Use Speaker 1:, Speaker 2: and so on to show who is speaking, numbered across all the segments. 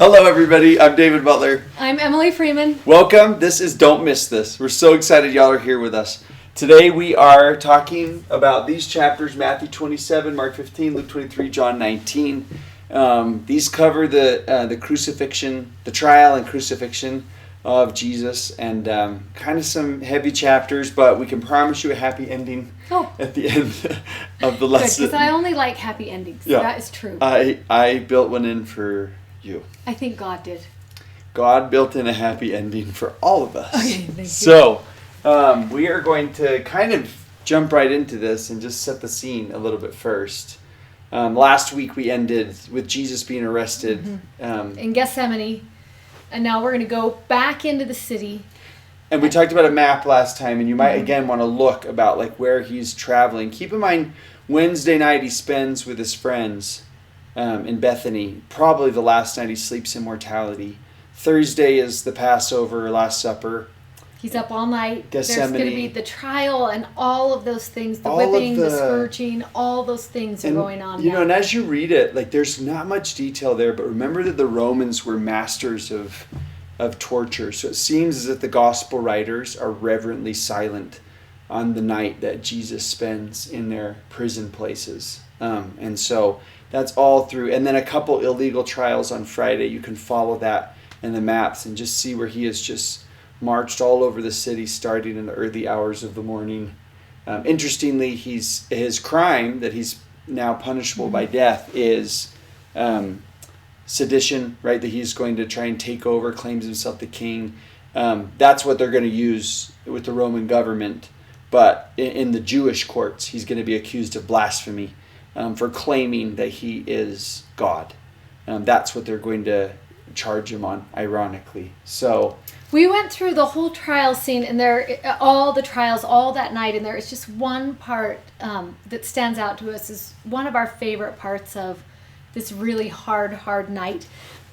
Speaker 1: Hello, everybody. I'm David Butler.
Speaker 2: I'm Emily Freeman.
Speaker 1: Welcome. This is Don't Miss This. We're so excited y'all are here with us. Today we are talking about these chapters, Matthew 27, Mark 15, Luke 23, John 19. These cover the crucifixion, the trial and crucifixion of Jesus, and kind of some heavy chapters, but we can promise you a happy ending at the end of the lesson.
Speaker 2: Because I only like happy endings. Yeah. That is true.
Speaker 1: I built one in for you.
Speaker 2: I think God did.
Speaker 1: God built in a happy ending for all of us.
Speaker 2: Okay, thank you.
Speaker 1: So, we are going to kind of jump right into this and just set the scene a little bit first. Last week we ended with Jesus being arrested.
Speaker 2: In Gethsemane. And now we're going to go back into the city.
Speaker 1: And we talked about a map last time, and you might again want to look about like where he's traveling. Keep in mind, Wednesday night he spends with his friends in Bethany. Probably the last night he sleeps Immortality. Thursday is the Passover, Last Supper.
Speaker 2: He's up all night.
Speaker 1: Gethsemane.
Speaker 2: There's going to be the trial and all of those things. The whipping, the scourging, all those things are going on.
Speaker 1: You know, and as you read it, like there's not much detail there, but remember that the Romans were masters of torture. So it seems as if the gospel writers are reverently silent on the night that Jesus spends in their prison places. And so that's all through. And then a couple illegal trials on Friday. You can follow that in the maps and just see where he is just marched all over the city starting in the early hours of the morning. Interestingly, his crime that he's now punishable by death is sedition, right? That he's going to try and take over, claims himself the king. That's what they're going to use with the Roman government. But in the Jewish courts, he's going to be accused of blasphemy for claiming that he is God. That's what they're going to charge him on, ironically. So
Speaker 2: we went through the whole trial scene, and all the trials all that night, and there is just one part that stands out to us as one of our favorite parts of this really hard night.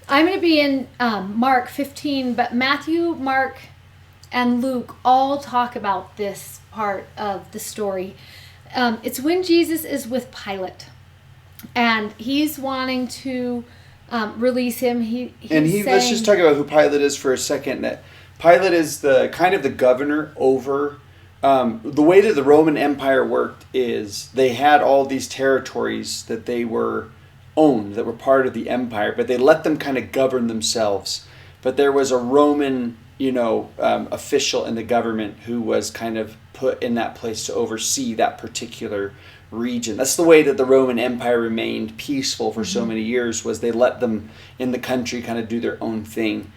Speaker 2: I'm going to be in Mark 15, but Matthew, Mark, and Luke all talk about this part of the story. It's when Jesus is with Pilate, and he's wanting to release him.
Speaker 1: Let's just talk about who Pilate is for a second. That Pilate is the kind of the governor over the way that the Roman Empire worked is they had all these territories that they were owned, that were part of the empire, but they let them kind of govern themselves. But there was a Roman, official in the government who was kind of put in that place to oversee that particular region. That's the way that the Roman Empire remained peaceful for so many years, was they let them in the country kind of do their own thing.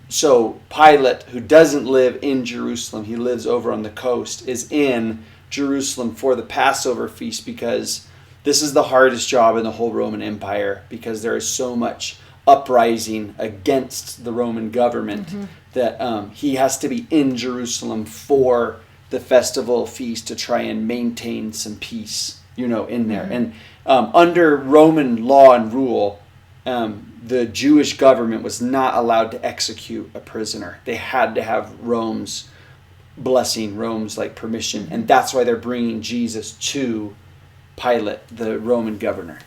Speaker 1: So Pilate, who doesn't live in Jerusalem, he lives over on the coast, is in Jerusalem for the Passover feast, because this is the hardest job in the whole Roman Empire, because there is so much uprising against the Roman government that he has to be in Jerusalem for the festival feast to try and maintain some peace, in there. And under Roman law and rule, the Jewish government was not allowed to execute a prisoner. They had to have Rome's blessing, Rome's permission, and that's why they're bringing Jesus to Pilate, the Roman governor.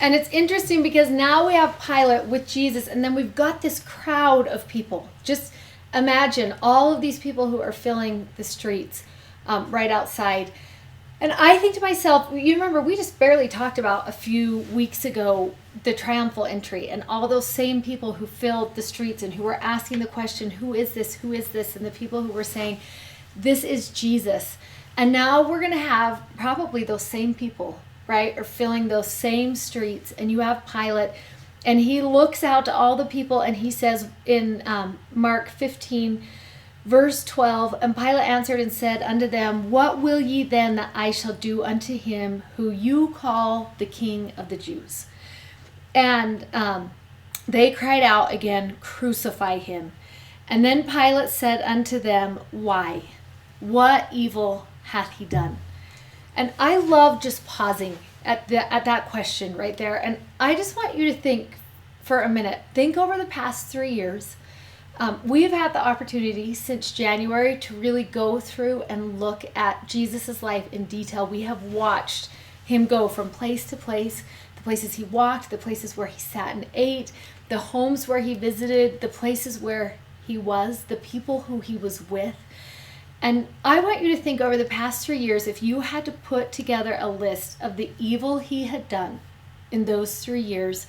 Speaker 2: And it's interesting because now we have Pilate with Jesus, and then we've got this crowd of people. Just imagine all of these people who are filling the streets right outside. And I think to myself, you remember we just barely talked about a few weeks ago the triumphal entry and all those same people who filled the streets and who were asking the question, who is this, and the people who were saying, this is Jesus. And now we're going to have probably those same people, right, are filling those same streets. And you have Pilate, and he looks out to all the people, and he says in Mark 15, verse 12, and Pilate answered and said unto them, what will ye then that I shall do unto him who you call the King of the Jews? And they cried out again, crucify him. And then Pilate said unto them, why? What evil hath he done? And I love just pausing at that question right there. And I just want you to think for a minute. Think over the past 3 years. We've had the opportunity since January to really go through and look at Jesus's life in detail. We have watched him go from place to place, the places he walked, the places where he sat and ate, the homes where he visited, the places where he was, the people who he was with. And I want you to think over the past 3 years, if you had to put together a list of the evil he had done in those 3 years,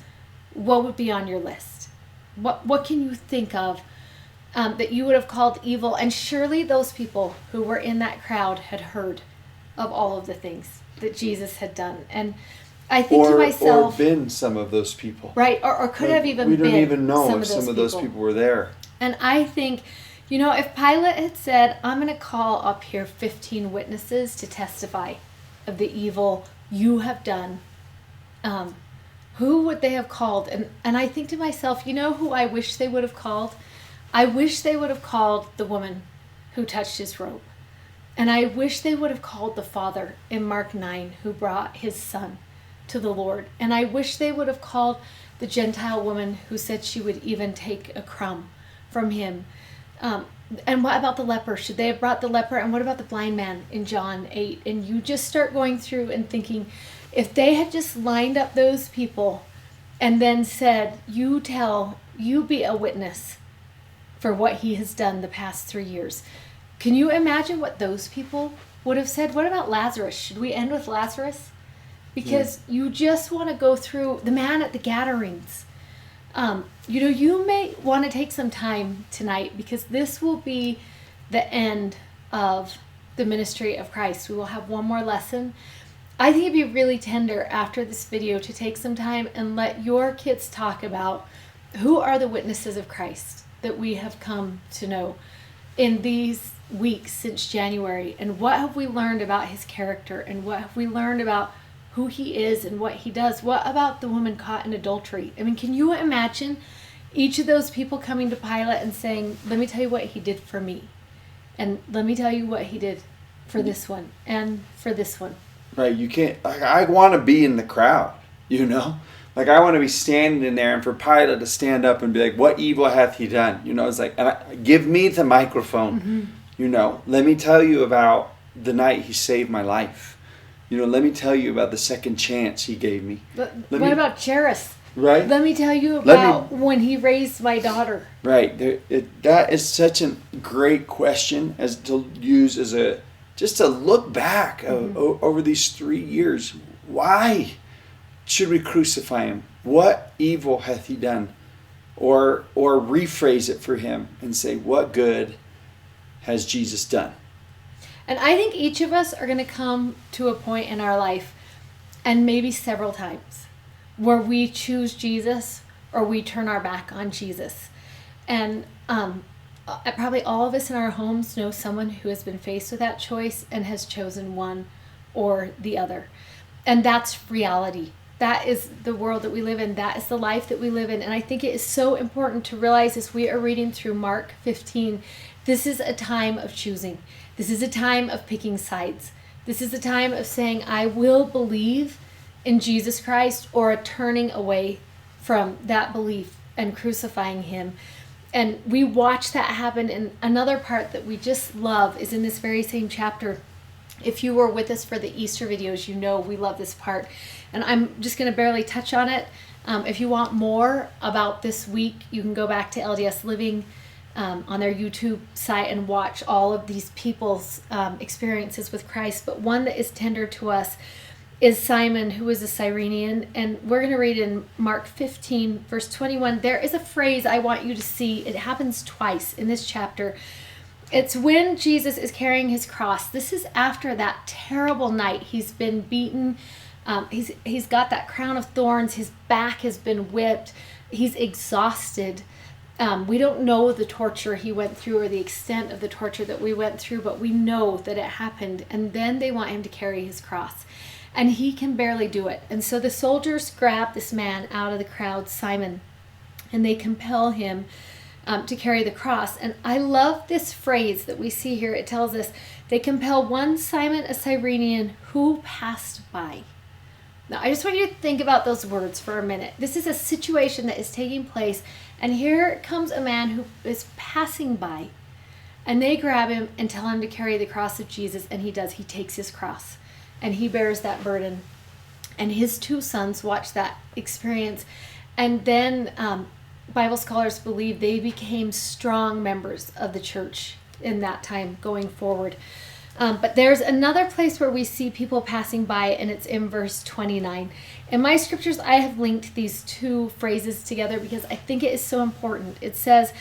Speaker 2: what would be on your list? What can you think of that you would have called evil? And surely those people who were in that crowd had heard of all of the things that Jesus had done. And I think to myself...
Speaker 1: Or been some of those people.
Speaker 2: Right, or could have even been.
Speaker 1: We don't even know if
Speaker 2: some
Speaker 1: of those people were there.
Speaker 2: And I think, if Pilate had said, I'm going to call up here 15 witnesses to testify of the evil you have done, who would they have called? And I think to myself, who I wish they would have called? I wish they would have called the woman who touched his robe. And I wish they would have called the father in Mark 9 who brought his son to the Lord. And I wish they would have called the Gentile woman who said she would even take a crumb from him. And what about the leper? Should they have brought the leper? And what about the blind man in John 8? And you just start going through and thinking, if they had just lined up those people and then said, you be a witness for what he has done the past 3 years. Can you imagine what those people would have said? What about Lazarus? Should we end with Lazarus? Because you just want to go through the man at the Gadarenes. You may want to take some time tonight, because this will be the end of the ministry of Christ. We will have one more lesson. I think it'd be really tender after this video to take some time and let your kids talk about who are the witnesses of Christ that we have come to know in these weeks since January, and what have we learned about his character, and what have we learned about who he is and what he does. What about the woman caught in adultery? I mean, can you imagine each of those people coming to Pilate and saying, let me tell you what he did for me, and let me tell you what he did for this one and for this one.
Speaker 1: Right, you can't, I want to be in the crowd, I want to be standing in there, and for Pilate to stand up and be like, what evil hath he done? It's like, give me the microphone, let me tell you about the night he saved my life. Let me tell you about the second chance he gave me.
Speaker 2: What about Jairus?
Speaker 1: Right.
Speaker 2: Let me tell you about when he raised my daughter.
Speaker 1: Right. That is such a great question as to use as just to look back over these 3 years. Why should we crucify him? What evil hath he done? Or rephrase it for him and say, what good has Jesus done?
Speaker 2: And I think each of us are going to come to a point in our life, and maybe several times, where we choose Jesus or we turn our back on Jesus. And probably all of us in our homes know someone who has been faced with that choice and has chosen one or the other. And that's reality. That is the world that we live in. That is the life that we live in. And I think it is so important to realize, as we are reading through Mark 15, this is a time of choosing. This is a time of picking sides. This is a time of saying, I will believe in Jesus Christ, or a turning away from that belief and crucifying him. And we watch that happen. And another part that we just love is in this very same chapter. If you were with us for the Easter videos, we love this part. And I'm just going to barely touch on it. If you want more about this week, you can go back to LDS Living on their YouTube site and watch all of these people's experiences with Christ. But one that is tender to us is Simon, who is a Cyrenian. And we're going to read in Mark 15, verse 21. There is a phrase I want you to see. It happens twice in this chapter. It's when Jesus is carrying his cross. This is after that terrible night. He's been beaten. He's got that crown of thorns. His back has been whipped. He's exhausted. We don't know the torture he went through or the extent of the torture that we went through, but we know that it happened. And then they want him to carry his cross, and he can barely do it. And so the soldiers grab this man out of the crowd, Simon, and they compel him to carry the cross. And I love this phrase that we see here. It tells us they compel one Simon, a Cyrenian, who passed by. Now, I just want you to think about those words for a minute. This is a situation that is taking place, and here comes a man who is passing by, and they grab him and tell him to carry the cross of Jesus, and he does. He takes his cross, and he bears that burden. And his two sons watched that experience. And then Bible scholars believe they became strong members of the church in that time going forward. But there's another place where we see people passing by, and it's in verse 29. In my scriptures, I have linked these two phrases together because I think it is so important. It says,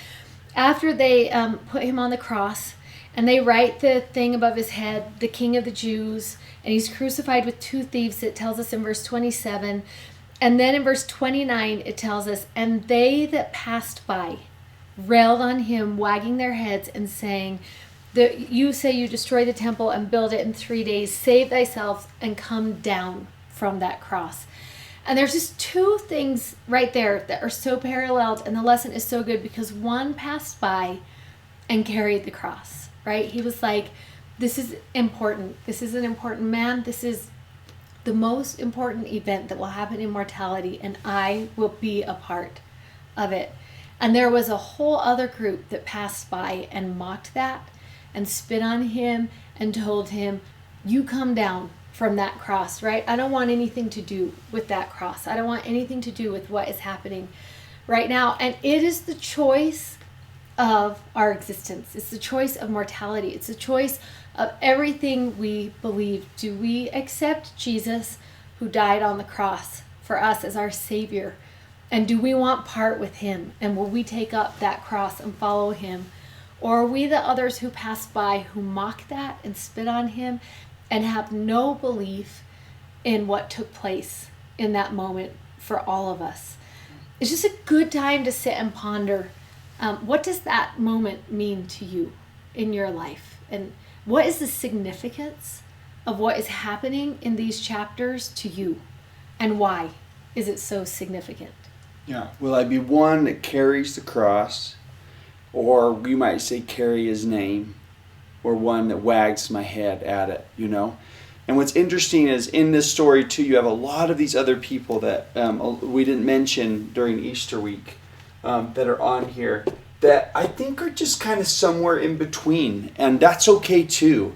Speaker 2: after they put him on the cross, and they write the thing above his head, the King of the Jews, and he's crucified with two thieves, it tells us in verse 27. And then in verse 29, it tells us, and they that passed by railed on him, wagging their heads and saying, you say you destroy the temple and build it in 3 days. Save thyself and come down from that cross. And there's just two things right there that are so paralleled, and the lesson is so good because one passed by and carried the cross, right? He was like, this is important. This is an important man. This is the most important event that will happen in mortality, and I will be a part of it. And there was a whole other group that passed by and mocked that and spit on him and told him, you come down from that cross, right? I don't want anything to do with that cross. I don't want anything to do with what is happening right now. And it is the choice of our existence. It's the choice of mortality. It's the choice of everything we believe. Do we accept Jesus who died on the cross for us as our Savior? And do we want part with him? And will we take up that cross and follow him? Or are we the others who pass by who mock that and spit on him and have no belief in what took place in that moment for all of us? It's just a good time to sit and ponder, what does that moment mean to you in your life? And what is the significance of what is happening in these chapters to you? And why is it so significant?
Speaker 1: Yeah. Will I be one that carries the cross, or we might say carry his name, or one that wags my head at it, you know? And what's interesting is in this story too, you have a lot of these other people that we didn't mention during Easter week that are on here that I think are just kind of somewhere in between. And that's okay too,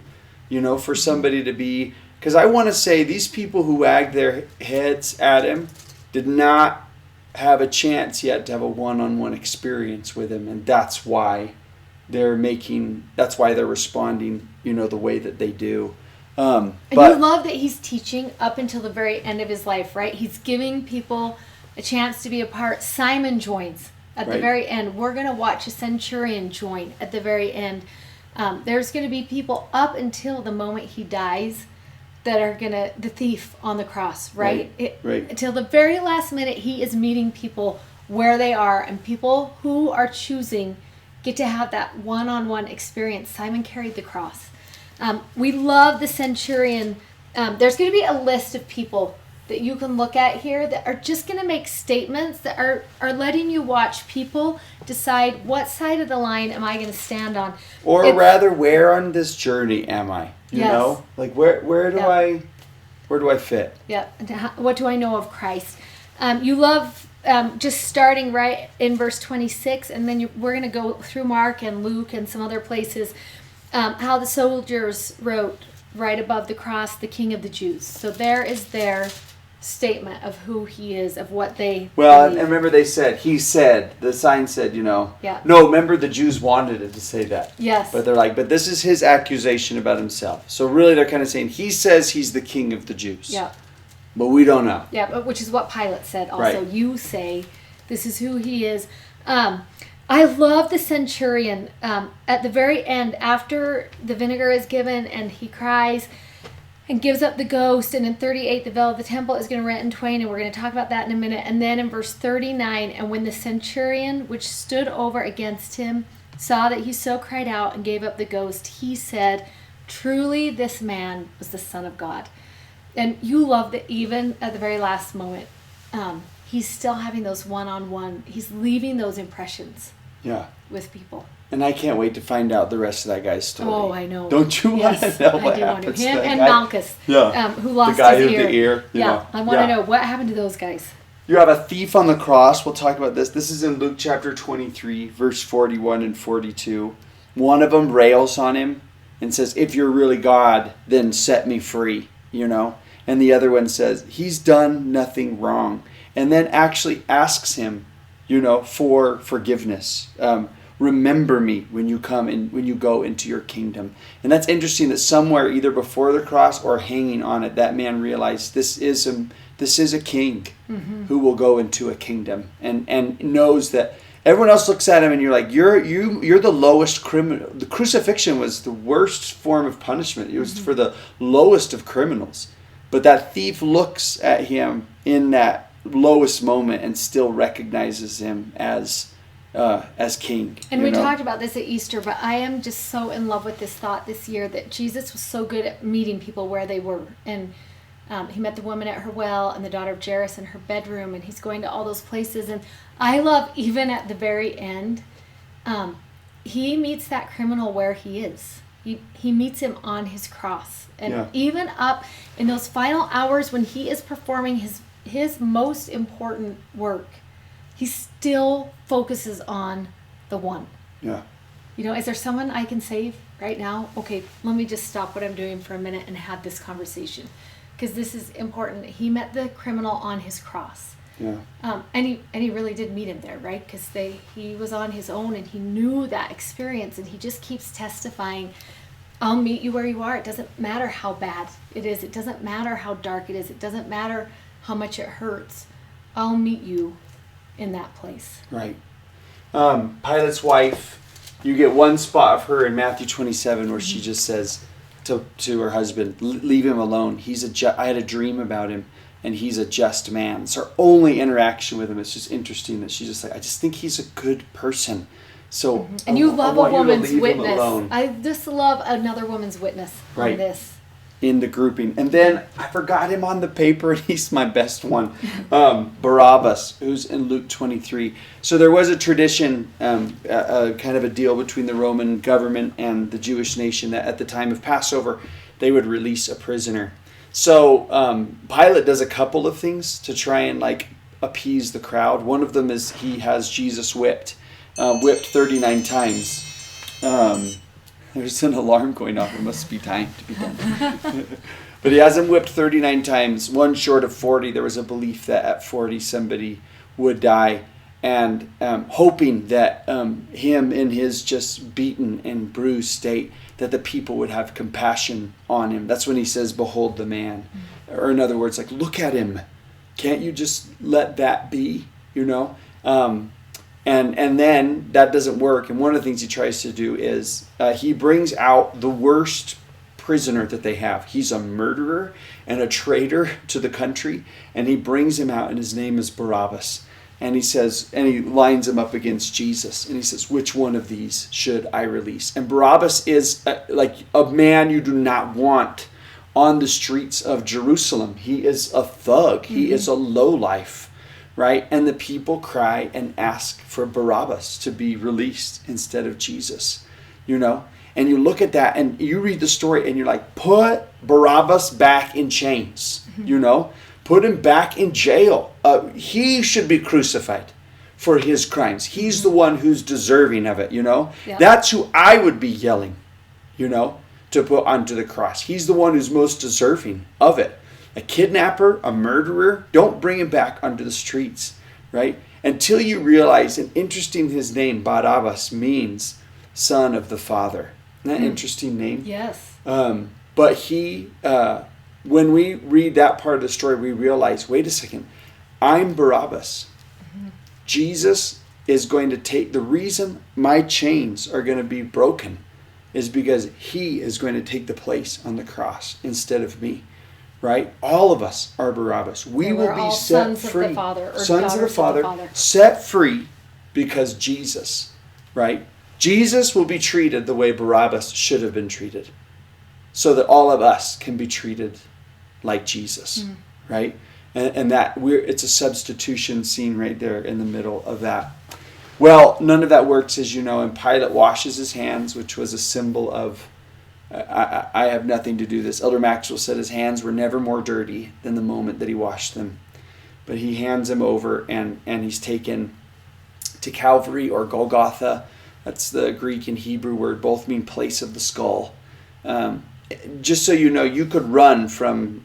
Speaker 1: you know, for somebody to be, because I want to say these people who wagged their heads at him did not have a chance yet to have a one-on-one experience with him, and that's why they're responding, you know, the way that they do. And you
Speaker 2: love that he's teaching up until the very end of his life, right? He's giving people a chance to be a part. Simon joins at the very end. We're going to watch a centurion join at the very end. There's going to be people up until the moment he dies that are the thief on the cross, right? Until the very last minute, he is meeting people where they are, and people who are choosing get to have that one-on-one experience. Simon carried the cross. We love the centurion. There's going to be a list of people that you can look at here that are just going to make statements that are letting you watch people decide what side of the line am I going to stand on.
Speaker 1: Or rather, where on this journey am I? You know? Like, where do I fit?
Speaker 2: Yeah. What do I know of Christ? You love just starting right in verse 26, and then we're going to go through Mark and Luke and some other places, how the soldiers wrote right above the cross, the King of the Jews. So there is their statement of who he is, of what they believe.
Speaker 1: And remember the sign said, you know, no, remember the Jews wanted it to say that.
Speaker 2: Yes.
Speaker 1: But they're like, but this is his accusation about himself. So really they're kind of saying, he says he's the King of the Jews.
Speaker 2: Yeah.
Speaker 1: But we don't know.
Speaker 2: Yeah, but which is what Pilate said also. Right. You say this is who he is. I love the centurion. At the very end, after the vinegar is given and he cries and gives up the ghost, and in 38 the veil of the temple is going to rent in twain, and we're going to talk about that in a minute. And then in verse 39, and when the centurion which stood over against him saw that he so cried out and gave up the ghost, he said, truly this man was the Son of God. And you love that even at the very last moment, he's still having those one-on-one, he's leaving those impressions with people.
Speaker 1: And I can't wait to find out the rest of that guy's story.
Speaker 2: Oh, I know.
Speaker 1: Don't you want to know what happens to
Speaker 2: him
Speaker 1: that
Speaker 2: and
Speaker 1: guy?
Speaker 2: Malchus, who lost
Speaker 1: the guy
Speaker 2: his
Speaker 1: with
Speaker 2: ear.
Speaker 1: The ear.
Speaker 2: I want to know what happened to those guys.
Speaker 1: You have a thief on the cross. We'll talk about this. This is in Luke chapter 23, verse 41 and 42. One of them rails on him and says, if you're really God, then set me free, you know. And the other one says, he's done nothing wrong. And then actually asks him, for forgiveness. Remember me when you come and when you go into your kingdom. And that's interesting that somewhere, either before the cross or hanging on it, that man realized this is a king who will go into a kingdom, and knows that everyone else looks at him and you're like, you're the lowest criminal. The crucifixion was the worst form of punishment. It was for the lowest of criminals. But that thief looks at him in that lowest moment and still recognizes him as king.
Speaker 2: And we talked about this at Easter, but I am just so in love with this thought this year that Jesus was so good at meeting people where they were. And he met the woman at her well and the daughter of Jairus in her bedroom, and he's going to all those places. And I love, even at the very end, he meets that criminal where he is. He meets him on his cross. And even up in those final hours when he is performing his most important work, he still focuses on the one.
Speaker 1: Yeah.
Speaker 2: Is there someone I can save right now? Okay, let me just stop what I'm doing for a minute and have this conversation, because this is important. He met the criminal on his cross.
Speaker 1: Yeah.
Speaker 2: And he really did meet him there, right? Because he was on his own and he knew that experience, and he just keeps testifying, I'll meet you where you are. It doesn't matter how bad it is. It doesn't matter how dark it is. It doesn't matter how much it hurts. I'll meet you in that place.
Speaker 1: Right. Pilate's wife, you get one spot of her in Matthew 27 where she just says to her husband, leave him alone. I had a dream about him, and he's a just man. It's her only interaction with him. It's just interesting that she's just like, I just think he's a good person. So
Speaker 2: and you love a woman's witness. I just love another woman's witness on this.
Speaker 1: In the grouping. And then I forgot him on the paper, and he's my best one. Barabbas, who's in Luke 23. So there was a tradition, kind of a deal between the Roman government and the Jewish nation, that at the time of Passover, they would release a prisoner. So Pilate does a couple of things to try and appease the crowd. One of them is he has Jesus whipped 39 times. There's an alarm going off. It must be time to be done. But he has him whipped 39 times, one short of 40. There was a belief that at 40 somebody would die. And hoping that him in his just beaten and bruised state, that the people would have compassion on him. That's when he says, behold the man. Or in other words, look at him. Can't you just let that be, And then that doesn't work. And one of the things he tries to do is he brings out the worst prisoner that they have. He's a murderer and a traitor to the country. And he brings him out, and his name is Barabbas. And he says, and he lines him up against Jesus. And he says, which one of these should I release? And Barabbas is a man you do not want on the streets of Jerusalem. He is a thug. He is a lowlife. Right? And the people cry and ask for Barabbas to be released instead of Jesus, And you look at that and you read the story and you're like, put Barabbas back in chains, Put him back in jail. He should be crucified for his crimes. He's the one who's deserving of it, Yeah. That's who I would be yelling, to put onto the cross. He's the one who's most deserving of it. A kidnapper, a murderer, don't bring him back onto the streets, right? Until you realize, and interesting, his name, Barabbas, means son of the Father. Isn't that an interesting name?
Speaker 2: Yes.
Speaker 1: But he, when we read that part of the story, we realize, wait a second, I'm Barabbas. Jesus is going to take, the reason my chains are going to be broken is because he is going to take the place on the cross instead of me. Right? All of us are Barabbas. We will be set free.
Speaker 2: Of the Father, or
Speaker 1: sons of the Father, set free because Jesus, right? Jesus will be treated the way Barabbas should have been treated, so that all of us can be treated like Jesus, right? And that it's a substitution scene right there in the middle of that. Well, none of that works, as you know, and Pilate washes his hands, which was a symbol of I have nothing to do this. Elder Maxwell said his hands were never more dirty than the moment that he washed them. But he hands him over, and he's taken to Calvary, or Golgotha. That's the Greek and Hebrew word. Both mean place of the skull. Just so you know, you could run from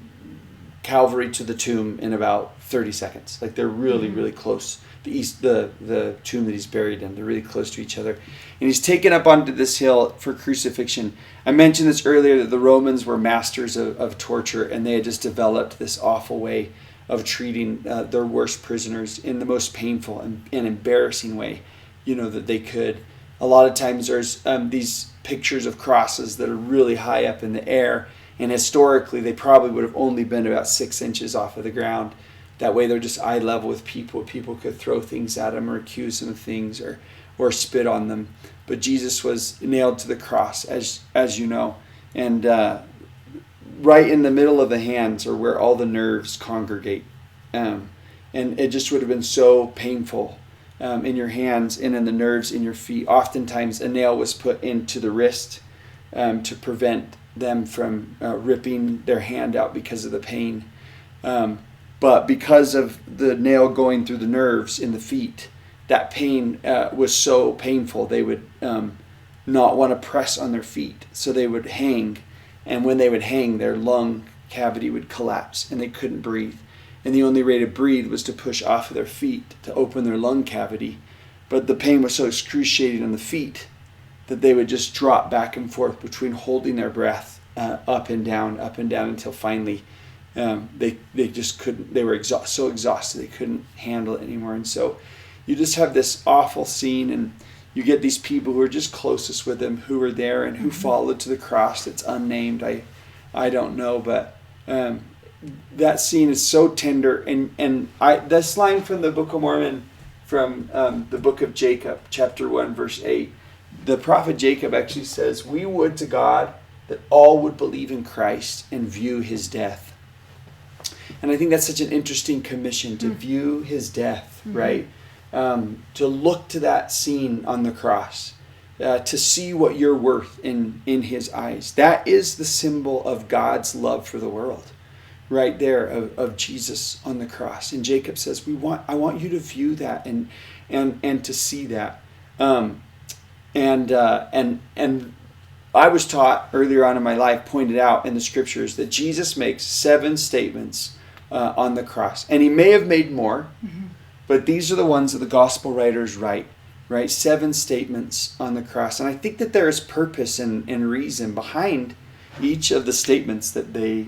Speaker 1: Calvary to the tomb in about 30 seconds. Like they're really, really close. The tomb that he's buried in, they're really close to each other. And he's taken up onto this hill for crucifixion. I mentioned this earlier, that the Romans were masters of torture, and they had just developed this awful way of treating their worst prisoners in the most painful and embarrassing way, that they could. A lot of times there's these pictures of crosses that are really high up in the air, and historically they probably would have only been about 6 inches off of the ground. That way they're just eye level with people. People could throw things at them or accuse them of things or spit on them. But Jesus was nailed to the cross, as you know. And right in the middle of the hands are where all the nerves congregate. And it just would have been so painful in your hands and in the nerves in your feet. Oftentimes a nail was put into the wrist to prevent them from ripping their hand out because of the pain. But because of the nail going through the nerves in the feet, that pain was so painful, they would not want to press on their feet. So they would hang. And when they would hang, their lung cavity would collapse and they couldn't breathe. And the only way to breathe was to push off of their feet to open their lung cavity. But the pain was so excruciating on the feet that they would just drop back and forth between holding their breath up and down until finally they just couldn't. They were so exhausted they couldn't handle it anymore. And so you just have this awful scene, and you get these people who are just closest with him, who were there and who followed to the cross. That's unnamed. I don't know, but that scene is so tender. And this line from the Book of Mormon, from the book of Jacob, chapter 1, verse 8, the prophet Jacob actually says, "We would to God that all would believe in Christ and view his death." And I think that's such an interesting commission, to view his death, right? To look to that scene on the cross, to see what you're worth in his eyes. That is the symbol of God's love for the world, right there, of Jesus on the cross. And Jacob says, I want you to view that and to see that. And I was taught earlier on in my life, pointed out in the scriptures, that Jesus makes 7 statements on the cross. And he may have made more, but these are the ones that the gospel writers write, right? 7 statements on the cross. And I think that there is purpose and reason behind each of the statements that they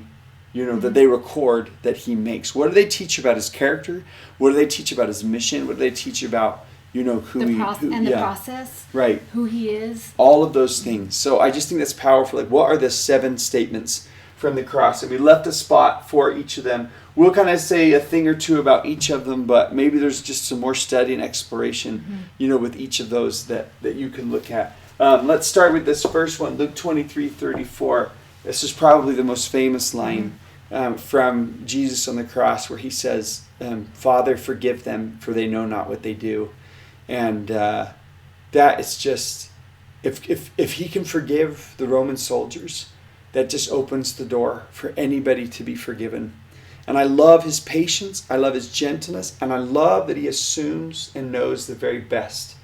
Speaker 1: record that he makes. What do they teach about his character? What do they teach about his mission? What do they teach about the
Speaker 2: process,
Speaker 1: right?
Speaker 2: Who he is,
Speaker 1: all of those things. So I just think that's powerful. Like, what are the 7 statements from the cross? And we left a spot for each of them. We'll kind of say a thing or two about each of them, but maybe there's just some more study and exploration, with each of those that you can look at. Let's start with this first one, Luke 23:34. This is probably the most famous line from Jesus on the cross, where he says, "Father, forgive them, for they know not what they do." And that is just, if he can forgive the Roman soldiers, that just opens the door for anybody to be forgiven. And I love his patience, I love his gentleness, and I love that he assumes and knows the very best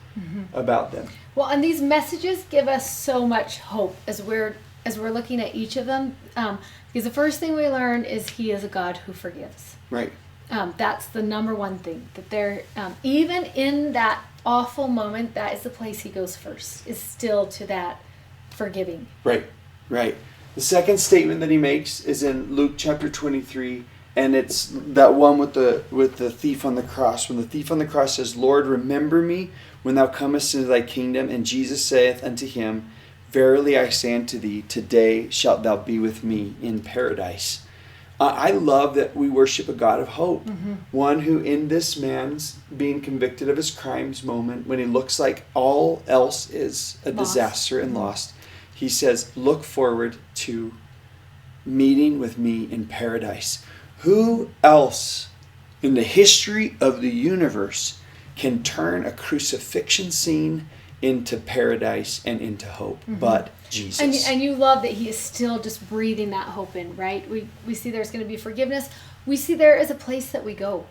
Speaker 1: about them.
Speaker 2: Well, and these messages give us so much hope as we're looking at each of them, because the first thing we learn is he is a God who forgives.
Speaker 1: Right.
Speaker 2: That's the number one thing, that they're even in that awful moment, that is the place he goes first, is still to that forgiving.
Speaker 1: Right. The second statement that he makes is in Luke chapter 23, and it's that one with the thief on the cross. When the thief on the cross says, "Lord, remember me when thou comest into thy kingdom," and Jesus saith unto him, "Verily I say unto thee, today shalt thou be with me in paradise." I love that we worship a God of hope. One who, in this man's being convicted of his crimes moment, when he looks like all else is a disaster and lost, he says, look forward to meeting with me in paradise. Who else in the history of the universe can turn a crucifixion scene into paradise and into hope but Jesus?
Speaker 2: And you love that he is still just breathing that hope in, right? We see there's going to be forgiveness. We see there is a place that we go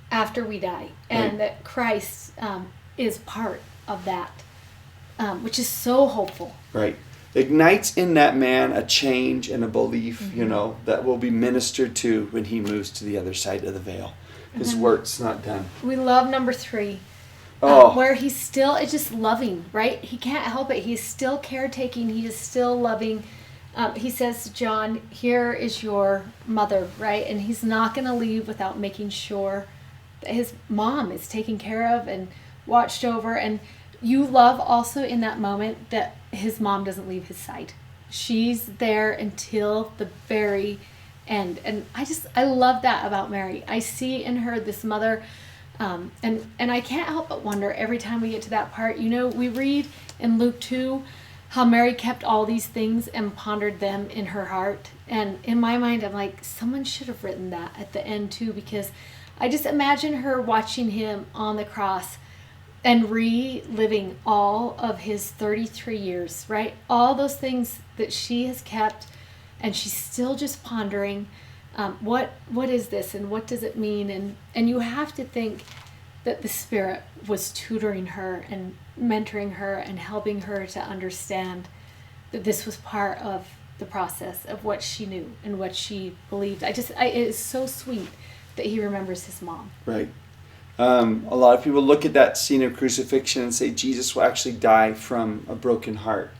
Speaker 2: after we die, and that Christ is part of that, which is so hopeful.
Speaker 1: Right. ignites in that man a change and a belief, that will be ministered to when he moves to the other side of the veil. His work's not done.
Speaker 2: We love number 3. Where he's still, it's just loving, right? He can't help it. He's still caretaking. He is still loving. He says to John, here is your mother, right? And he's not going to leave without making sure that his mom is taken care of and watched over. And you love also in that moment that his mom doesn't leave his side. She's there until the very end. And I love that about Mary. I see in her this mother. And I can't help but wonder every time we get to that part, we read in Luke 2 how Mary kept all these things and pondered them in her heart. And in my mind, I'm like, someone should have written that at the end too, because I just imagine her watching him on the cross and reliving all of his 33 years, right? All those things that she has kept, and she's still just pondering. What is this and what does it mean? And you have to think that the Spirit was tutoring her and mentoring her and helping her to understand that this was part of the process of what she knew and what she believed. It is so sweet that he remembers his mom.
Speaker 1: Right. A lot of people look at that scene of crucifixion and say Jesus will actually die from a broken heart.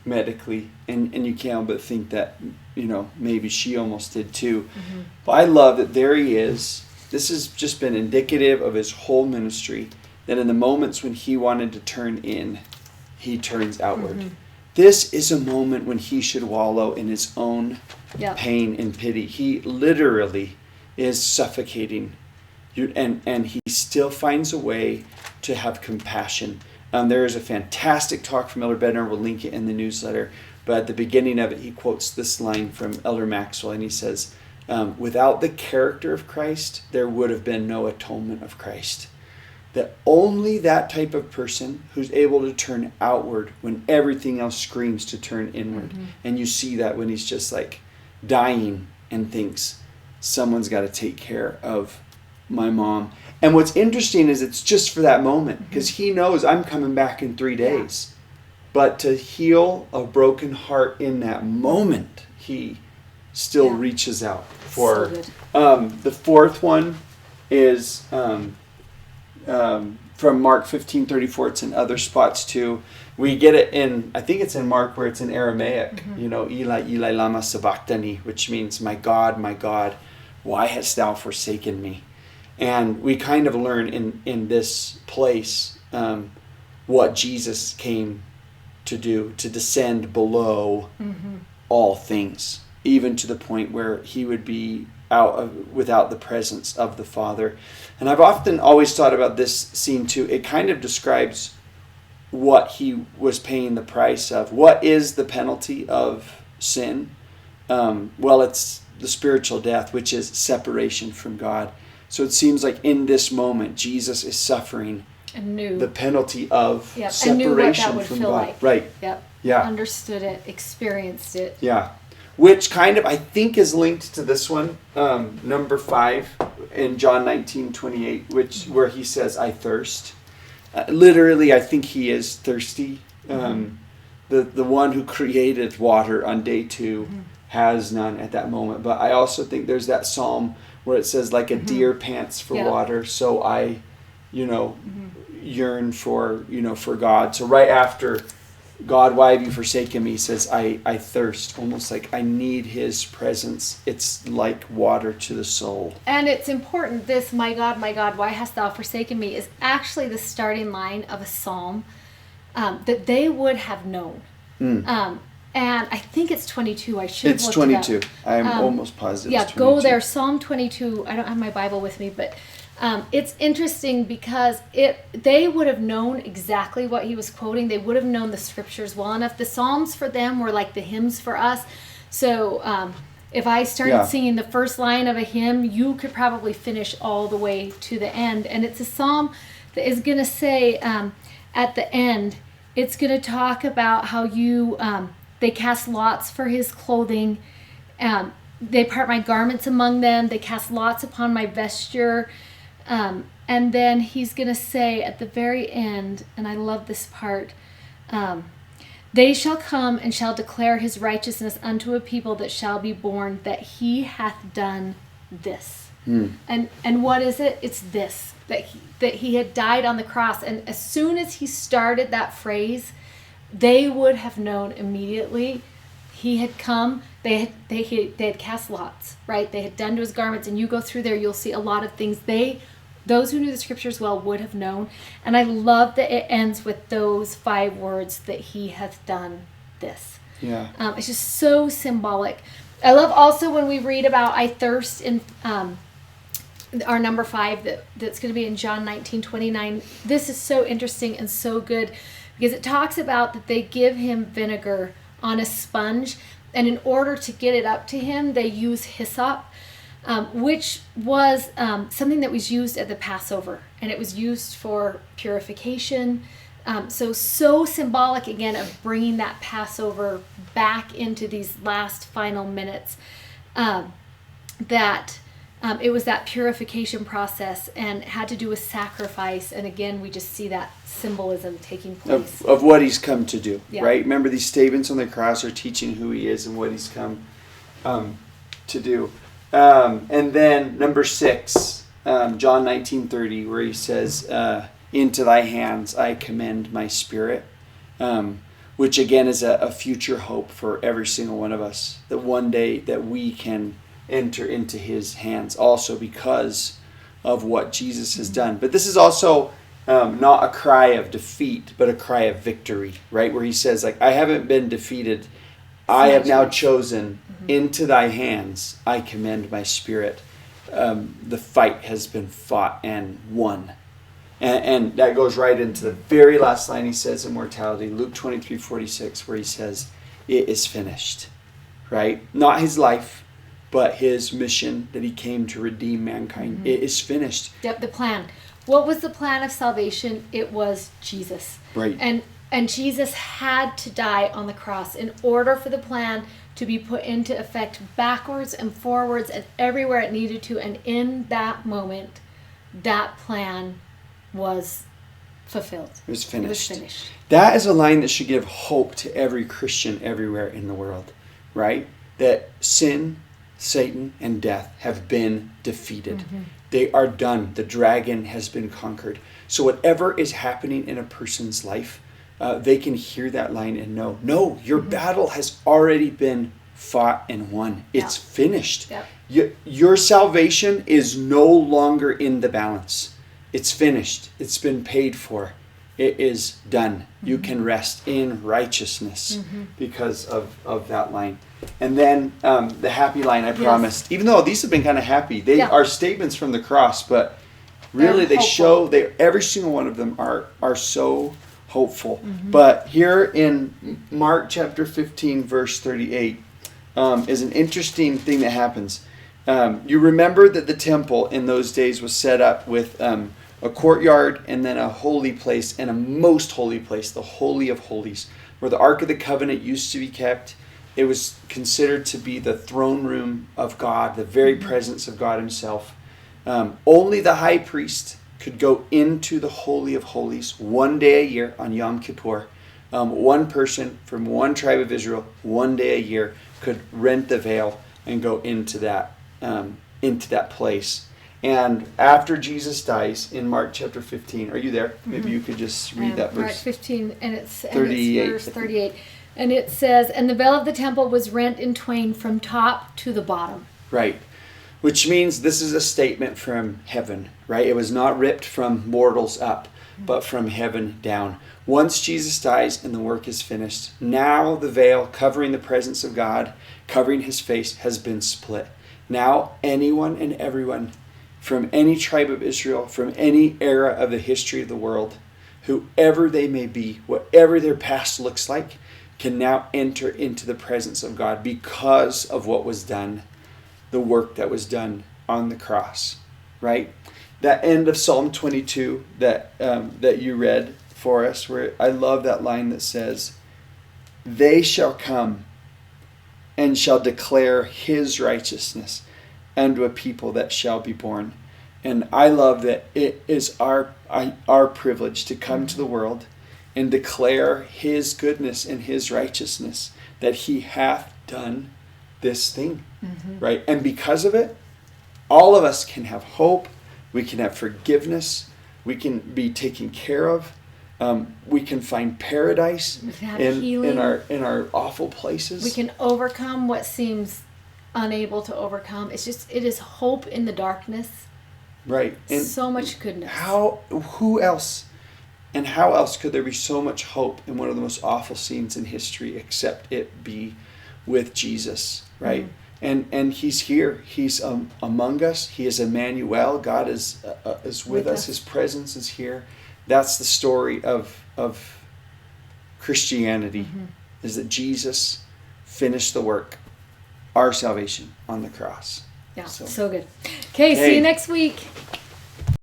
Speaker 1: Medically, and you can't but think that maybe she almost did too. But I love that there he is. This has just been indicative of his whole ministry, that in the moments when he wanted to turn in, he turns outward. This is a moment when he should wallow in his own pain and pity. He literally is suffocating, and he still finds a way to have compassion. There is a fantastic talk from Elder Bednar. We'll link it in the newsletter. But at the beginning of it, he quotes this line from Elder Maxwell, and he says, without the character of Christ, there would have been no atonement of Christ. That only that type of person who's able to turn outward when everything else screams to turn inward. And you see that when he's just like dying and thinks, someone's got to take care of my mom. And what's interesting is it's just for that moment, because he knows I'm coming back in 3 days. But to heal a broken heart in that moment, he still reaches out for.
Speaker 2: So
Speaker 1: the fourth one is from Mark 15:34. It's in other spots too. We get it in, I think it's in Mark where it's in Aramaic. Eli, Eli, lama sabachthani, which means, my God, why hast thou forsaken me? And we kind of learn in this place what Jesus came to do, to descend below all things, even to the point where he would be without the presence of the Father. And I've often always thought about this scene too. It kind of describes what he was paying the price of. What is the penalty of sin? Well, it's the spiritual death, which is separation from God. So it seems like in this moment, Jesus is suffering the penalty of separation
Speaker 2: and knew what that would
Speaker 1: from
Speaker 2: feel
Speaker 1: God.
Speaker 2: like.
Speaker 1: Right.
Speaker 2: Yep.
Speaker 1: Yeah.
Speaker 2: Understood it, experienced it.
Speaker 1: Yeah. Which kind of, I think, is linked to this one, number 5 in John 19:28, where he says, I thirst. Literally, I think he is thirsty. The one who created water on day 2 has none at that moment. But I also think there's that psalm where it says, like a deer pants for water, so I, yearn for God. So right after, God, why have you forsaken me? He says, I thirst, almost like I need his presence. It's like water to the soul.
Speaker 2: And it's important, this, my God, why hast thou forsaken me, is actually the starting line of a psalm that they would have known. And I think it's 22. I should have looked
Speaker 1: 22.
Speaker 2: it up.
Speaker 1: I'm almost positive it's 22.
Speaker 2: Go there. Psalm 22. I don't have my Bible with me, but it's interesting because they would have known exactly what he was quoting. They would have known the scriptures well enough. The Psalms for them were like the hymns for us. So if I started singing the first line of a hymn, you could probably finish all the way to the end. And it's a psalm that is going to say at the end, it's going to talk about how they cast lots for his clothing. They part my garments among them. They cast lots upon my vesture. And then he's going to say at the very end, and I love this part, They shall come and shall declare his righteousness unto a people that shall be born, that he hath done this. And what is it? It's this, that he had died on the cross. And as soon as he started that phrase, they would have known immediately he had come. They had cast lots, right? They had done to his garments, and you go through there, you'll see a lot of things those who knew the scriptures well would have known. And I love that it ends with those 5 words, that he hath done this.
Speaker 1: Yeah.
Speaker 2: It's just so symbolic. I love also when we read about I thirst in our number 5 that's going to be in John 19:29. This is so interesting and so good, because it talks about that they give him vinegar on a sponge, and in order to get it up to him, they use hyssop, which was something that was used at the Passover, and it was used for purification. So symbolic again of bringing that Passover back into these last final minutes, that it was that purification process and had to do with sacrifice. And again, we just see that symbolism taking place.
Speaker 1: Of what he's come to do,
Speaker 2: Yeah.
Speaker 1: right? Remember, these statements on the cross are teaching who he is and what he's come to do. And then number 6, John 19:30, where he says, into thy hands I commend my spirit, which again is a future hope for every single one of us, that one day that we can enter into his hands also because of what Jesus has done. But this is also not a cry of defeat, but a cry of victory, right? Where he says, like, I haven't been defeated. I have now chosen, into thy hands I commend my spirit. The fight has been fought and won. And that goes right into the very last line he says in Immortality, Luke 23:46, where he says, it is finished, right? Not his life, but his mission that he came to redeem mankind. It is finished.
Speaker 2: Yep, the plan. What was the plan of salvation? It was Jesus.
Speaker 1: Right.
Speaker 2: And Jesus had to die on the cross in order for the plan to be put into effect backwards and forwards and everywhere it needed to. And in that moment, that plan was fulfilled.
Speaker 1: It was finished.
Speaker 2: It was finished.
Speaker 1: That is a line that should give hope to every Christian everywhere in the world, right? That sin, Satan, and death have been defeated. They are done. The dragon has been conquered. So whatever is happening in a person's life, they can hear that line and know, no, your battle has already been fought and won. It's finished. Your salvation is no longer in the balance. It's finished. It's been paid for. It is done. You can rest in righteousness because of that line. And then the happy line I promised. Even though these have been kind of happy, they are statements from the cross, but really they show every single one of them are so hopeful. But here in Mark chapter 15 verse 38 is an interesting thing that happens. You remember that the temple in those days was set up with a courtyard and then a holy place and a most holy place, the Holy of Holies, where the Ark of the Covenant used to be kept. It was considered to be the throne room of God, the very presence of God himself. Only the high priest could go into the Holy of Holies one day a year on Yom Kippur. One person from one tribe of Israel, one day a year, could rent the veil and go into that place. And after Jesus dies in Mark chapter 15, are you there? Maybe you could just read that verse.
Speaker 2: Mark 15, and it's
Speaker 1: 38.
Speaker 2: verse 38. And it says, and the veil of the temple was rent in twain from top to the bottom.
Speaker 1: Right. Which means this is a statement from heaven, right? It was not ripped from mortals up, but from heaven down. Once Jesus dies and the work is finished, now the veil covering the presence of God, covering his face, has been split. Now anyone and everyone from any tribe of Israel, from any era of the history of the world, whoever they may be, whatever their past looks like, can now enter into the presence of God because of what was done, the work that was done on the cross, right? That end of Psalm 22 that you read for us, where I love that line that says, they shall come and shall declare his righteousness unto a people that shall be born. And I love that it is our privilege to come to the world and declare his goodness and his righteousness, that he hath done this thing, right? And because of it, all of us can have hope. We can have forgiveness. We can be taken care of. We can find paradise in our awful places.
Speaker 2: We can overcome what seems unable to overcome. It is hope in the darkness.
Speaker 1: Right. And
Speaker 2: so much goodness.
Speaker 1: How else could there be so much hope in one of the most awful scenes in history except it be with Jesus, right? And he's here. He's among us. He is Emmanuel. God is with us. His presence is here. That's the story of Christianity, is that Jesus finished the work, our salvation, on the cross.
Speaker 2: Yeah, so good. Okay, see you next week.